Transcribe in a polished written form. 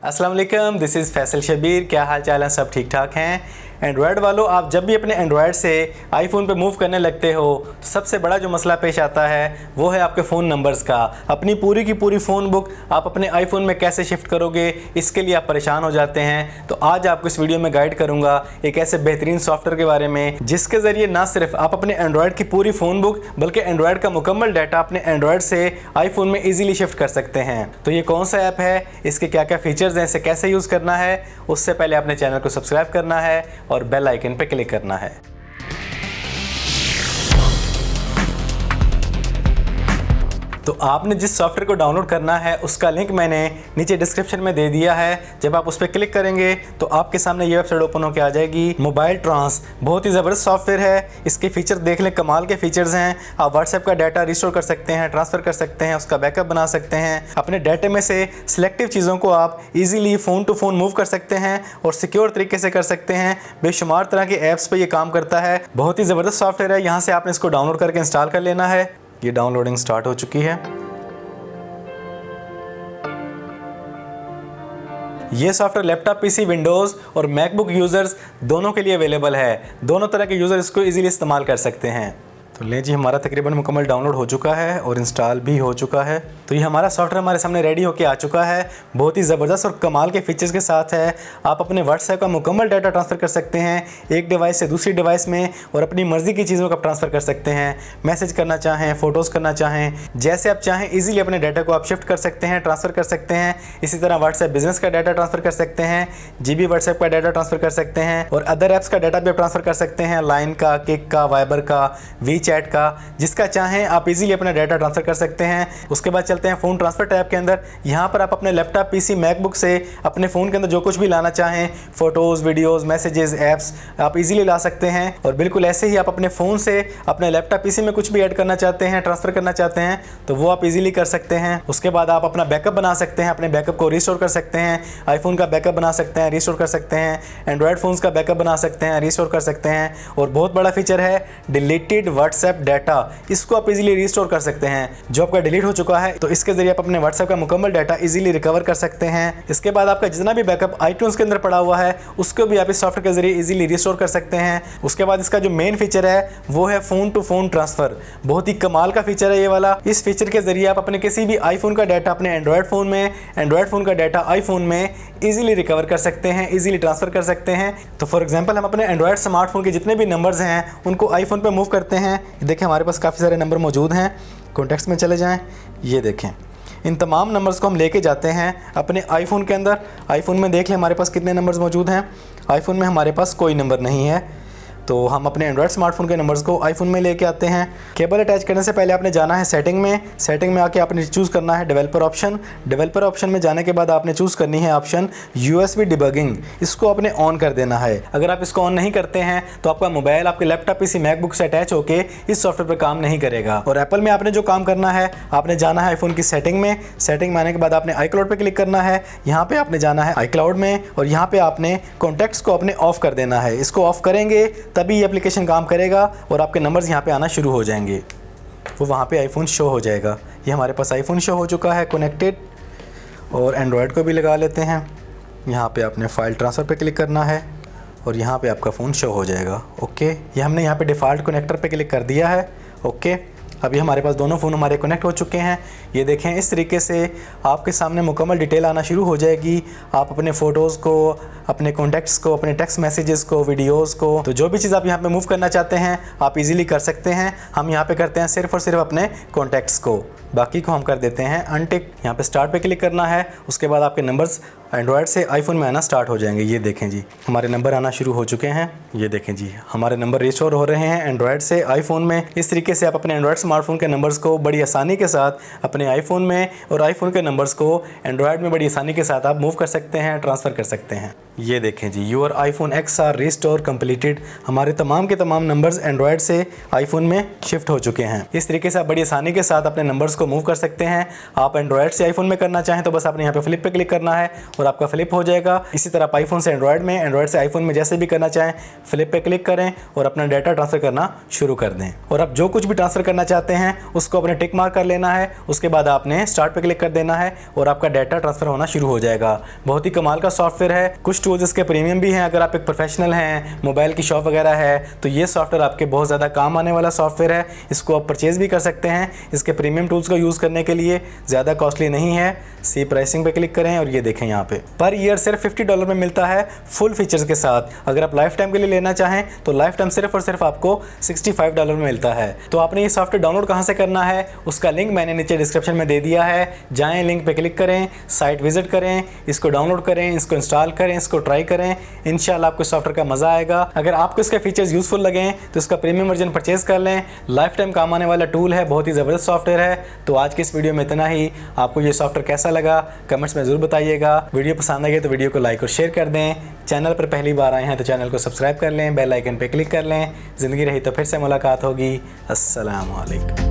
अस्सलाम वालेकुम, this is Faisal Shabir. क्या हाल चाल है? सब ठीक ठाक हैं? एंड्रॉयड वालों, आप जब भी अपने एंड्रॉयड से आईफोन पे मूव करने लगते हो तो सबसे बड़ा जो मसला पेश आता है वो है आपके फ़ोन नंबर्स का। अपनी पूरी की पूरी फ़ोन बुक आप अपने आईफोन में कैसे शिफ्ट करोगे, इसके लिए आप परेशान हो जाते हैं। तो आज आपको इस वीडियो में गाइड करूँगा एक ऐसे बेहतरीन सॉफ्टवेयर के बारे में जिसके ज़रिए ना सिर्फ आप अपने एंड्रॉयड की पूरी फ़ोन बुक बल्कि एंड्रॉयड का मुकम्मल डाटा अपने एंड्रॉयड से आईफोन में ईजिली शिफ्ट कर सकते हैं। तो ये कौन सा ऐप है, इसके क्या क्या फीचर्स हैं, इसे कैसे यूज़ करना है, उससे पहले अपने चैनल को सब्सक्राइब करना है और बेल आइकन पे क्लिक करना है। तो आपने जिस सॉफ्टवेयर को डाउनलोड करना है उसका लिंक मैंने नीचे डिस्क्रिप्शन में दे दिया है। जब आप उस पर क्लिक करेंगे तो आपके सामने ये वेबसाइट ओपन होकर आ जाएगी। मोबाइल ट्रांस बहुत ही ज़बरदस्त सॉफ्टवेयर है। इसके फीचर देख लें, कमाल के फीचर्स हैं। आप व्हाट्सएप का डाटा रिस्टोर कर सकते हैं, ट्रांसफ़र कर सकते हैं, उसका बैकअप बना सकते हैं। अपने डाटे में से सिलेक्टिव चीज़ों को आप easily phone to phone move कर सकते हैं और सिक्योर तरीके से कर सकते हैं। बेशुमार तरह के ऐप्स पर ये काम करता है। बहुत ही ज़बरदस्त सॉफ्टवेयर है। यहाँ से आपने इसको डाउनलोड करके इंस्टॉल कर लेना है। ये डाउनलोडिंग स्टार्ट हो चुकी है। ये सॉफ्टवेयर लैपटॉप, पीसी, विंडोज़ और मैकबुक यूज़र्स दोनों के लिए अवेलेबल है। दोनों तरह के यूज़र इसको इजीली इस्तेमाल कर सकते हैं। तो ले जी, हमारा तकरीबन मुकम्मल डाउनलोड हो चुका है और इंस्टॉल भी हो चुका है। तो ये हमारा सॉफ्टवेयर हमारे सामने रेडी होके आ चुका है। बहुत ही ज़बरदस्त और कमाल के फीचर्स के साथ है। आप अपने व्हाट्सएप का मुकम्मल डाटा ट्रांसफ़र कर सकते हैं एक डिवाइस से दूसरी डिवाइस में और अपनी मर्ज़ी की चीज़ों का ट्रांसफ़र कर सकते हैं। मैसेज करना चाहें, फ़ोटोज़ करना चाहें, जैसे आप चाहें ईजिली अपने डाटा को आप शिफ्ट कर सकते हैं, ट्रांसफ़र कर सकते हैं। इसी तरह व्हाट्सएप बिज़नेस का डाटा ट्रांसफ़र कर सकते हैं, जीबी व्हाट्सएप का डाटा ट्रांसफ़र कर सकते हैं और अदर ऐप्स का डाटा भी आप ट्रांसफ़र कर सकते हैं, लाइन का, किक का, वाइबर का, वी चैट का, जिसका चाहें आप इजीली अपना डाटा ट्रांसफ़र कर सकते हैं। उसके बाद चलते हैं फ़ोन ट्रांसफ़र टैब के अंदर। यहाँ पर आप अपने लैपटॉप, पीसी, मैकबुक से अपने फ़ोन के अंदर जो कुछ भी लाना चाहें, फ़ोटोज़, वीडियोज़, मैसेजेस, ऐप्स आप इजीली ला सकते हैं। और बिल्कुल ऐसे ही आप अपने फ़ोन से अपने लैपटॉप, पीसी में कुछ भी ऐड करना चाहते हैं, ट्रांसफ़र करना चाहते हैं तो वो आप इजीली कर सकते हैं। उसके बाद आप अपना बैकअप बना सकते हैं, अपने बैकअप को रिस्टोर कर सकते हैं। आईफोन का बैकअप बना सकते हैं, रिस्टोर कर सकते हैं। एंड्रॉयड फ़ोन्स का बैकअप बना सकते हैं, रिस्टोर कर सकते हैं। और बहुत बड़ा फीचर है डिलीटेड व्हाट्सएप डाटा। इसको आप इजीली रिस्टोर कर सकते हैं। जो आपका डिलीट हो चुका है तो इसके जरिए आप अपने व्हाट्सएप का मुकम्मल डाटा इजीली रिकवर कर सकते हैं। इसके बाद आपका जितना भी बैकअप आईट्यून्स के अंदर पड़ा हुआ है उसको भी आप इस सॉफ्टवेयर के जरिए इजीली रिस्टोर कर सकते हैं। उसके बाद इसका जो मेन फीचर है वो है फ़ोन टू फ़ोन ट्रांसफ़र। बहुत ही कमाल का फीचर है ये वाला। इस फीचर के जरिए आप अपने किसी भी आईफोन का डाटा अपने एंड्रॉयड फ़ोन में, एंड्रॉयड फ़ोन का डाटा आईफोन में इजीली रिकवर कर सकते हैं, इजीली ट्रांसफ़र कर सकते हैं। तो फॉर एग्जांपल हम अपने एंड्रॉयड स्मार्टफोन के जितने भी नंबर्स हैं उनको आईफोन पे मूव करते हैं। देखिए हमारे पास काफ़ी सारे नंबर मौजूद हैं। कॉन्टैक्ट्स में चले जाएं, ये देखें इन तमाम नंबर्स को हम लेके जाते हैं अपने आईफोन के अंदर। आईफोन में देख लें हमारे पास कितने नंबर्स मौजूद हैं। आईफोन में हमारे पास कोई नंबर नहीं है। तो हम अपने एंड्रॉयड स्मार्टफोन के नंबर्स को आईफोन में लेके आते हैं। केबल अटैच करने से पहले आपने जाना है सेटिंग में। सेटिंग में आके आपने चूज़ करना है डेवलपर ऑप्शन। डेवलपर ऑप्शन में जाने के बाद आपने चूज़ करनी है ऑप्शन USB डिबगिंग। इसको आपने ऑन कर देना है। अगर आप इसको ऑन नहीं करते हैं तो आपका मोबाइल आपके लैपटॉप, पीसी, मैकबुक से अटैच होकर इस सॉफ्टवेयर पर काम नहीं करेगा। और एप्पल में आपने जो काम करना है, आपने जाना है आईफोन की सेटिंग में। सेटिंग में आने के बाद आपने iCloud पर क्लिक करना है। यहाँ पर आपने जाना है iCloud में और यहाँ पर आपने कॉन्टैक्ट्स को अपने ऑफ कर देना है। इसको ऑफ करेंगे तभी ये एप्लीकेशन काम करेगा और आपके नंबर्स यहाँ पे आना शुरू हो जाएंगे। वो वहाँ पे आईफोन शो हो जाएगा। ये हमारे पास आईफोन शो हो चुका है कनेक्टेड। और एंड्रॉयड को भी लगा लेते हैं। यहाँ पे आपने फ़ाइल ट्रांसफ़र पे क्लिक करना है और यहाँ पे आपका फ़ोन शो हो जाएगा। ओके, ये हमने यहाँ पे डिफ़ॉल्ट कनेक्टर पे क्लिक कर दिया है। ओके, अभी हमारे पास दोनों फ़ोन हमारे कनेक्ट हो चुके हैं। ये देखें इस तरीके से आपके सामने मुकम्मल डिटेल आना शुरू हो जाएगी। आप अपने फ़ोटोज़ को, अपने कॉन्टैक्ट्स को, अपने टेक्स्ट मैसेजेस को, वीडियोज़ को, तो जो भी चीज़ आप यहाँ पे मूव करना चाहते हैं आप इजीली कर सकते हैं। हम यहाँ पे करते हैं सिर्फ और सिर्फ अपने कॉन्टैक्ट्स को, बाकी को हम कर देते हैं अनटिक। यहाँ पे स्टार्ट पे क्लिक करना है। उसके बाद आपके नंबर्स एंड्रॉयड से आईफोन में आना स्टार्ट हो जाएंगे। ये देखें जी हमारे नंबर आना शुरू हो चुके हैं। ये देखें जी हमारे नंबर रिस्टोर हो रहे हैं एंड्रॉयड से आईफोन में। इस तरीके से आप अपने एंड्रॉयड स्मार्टफोन के नंबर्स को बड़ी आसानी के साथ अपने आईफोन में और आईफोन के नंबर्स को एंड्रॉयड में बड़ी आसानी के साथ आप मूव कर सकते हैं, ट्रांसफ़र कर सकते हैं। ये देखें जी your iPhone X are restore completed. हमारे तमाम के तमाम नंबर्स एंड्रॉयड से आईफोन में शिफ्ट हो चुके हैं। इस तरीके से आप बड़ी आसानी के साथ अपने नंबर्स को मूव कर सकते हैं। आप एंड्रॉयड से आईफोन में करना चाहें तो बस आपने यहाँ पे फ्लिप पे क्लिक करना है और आपका फ्लिप हो जाएगा। इसी तरह आप आईफोन से एंड्रॉयड में, एंड्रॉयड से आईफोन में जैसे भी करना चाहें फ्लिप पे क्लिक करें और अपना डाटा ट्रांसफर करना शुरू कर दें। और आप जो कुछ भी ट्रांसफर करना चाहते हैं उसको अपने टिक मार्क कर लेना है। उसके बाद आपने स्टार्ट पे क्लिक कर देना है और आपका डाटा ट्रांसफर होना शुरू हो जाएगा। बहुत ही कमाल का सॉफ्टवेयर है। कुछ टूल्स इसके प्रीमियम भी हैं। अगर आप एक प्रोफेशनल हैं, मोबाइल की शॉप वगैरह है, तो ये सॉफ्टवेयर आपके बहुत ज़्यादा काम आने वाला सॉफ्टवेयर है। इसको आप परचेज भी कर सकते हैं। इसके प्रीमियम टूल्स को यूज़ करने के लिए ज़्यादा कॉस्टली नहीं है। सी प्राइसिंग पे क्लिक करें और ये देखें यहाँ पे पर ईयर सिर्फ $50 में मिलता है फुल फीचर्स के साथ। अगर आप लाइफ टाइम के लिए लेना चाहें तो लाइफ टाइम सिर्फ और सिर्फ आपको $65 में मिलता है। तो आपने ये सॉफ्टवेयर डाउनलोड कहाँ से करना है उसका लिंक मैंने नीचे डिस्क्रिप्शन में दे दिया है। जाएं, लिंक पे क्लिक करें, साइट विजिट करें, इसको डाउनलोड करें, इसको इंस्टॉल करें, इसको ट्राई करें। इंशाल्लाह आपको सॉफ्टवेयर का मज़ा आएगा। अगर आपको इसके फीचर्स यूजफुल लगें तो इसका प्रीमियम वर्जन परचेज कर लें। लाइफ टाइम काम आने वाला टूल है, बहुत ही ज़बरदस्त सॉफ्टवेयर है। तो आज की इस वीडियो में इतना ही। आपको ये सॉफ्टवेयर कैसा लगा कमेंट्स में ज़रूर बताइएगा। वीडियो पसंद आई तो वीडियो को लाइक और शेयर कर दें। चैनल पर पहली बार आए हैं तो चैनल को सब्सक्राइब कर लें, बेल आइकन पर क्लिक कर लें। ज़िंदगी रही तो फिर से मुलाकात होगी। अस्सलाम वालेकुम।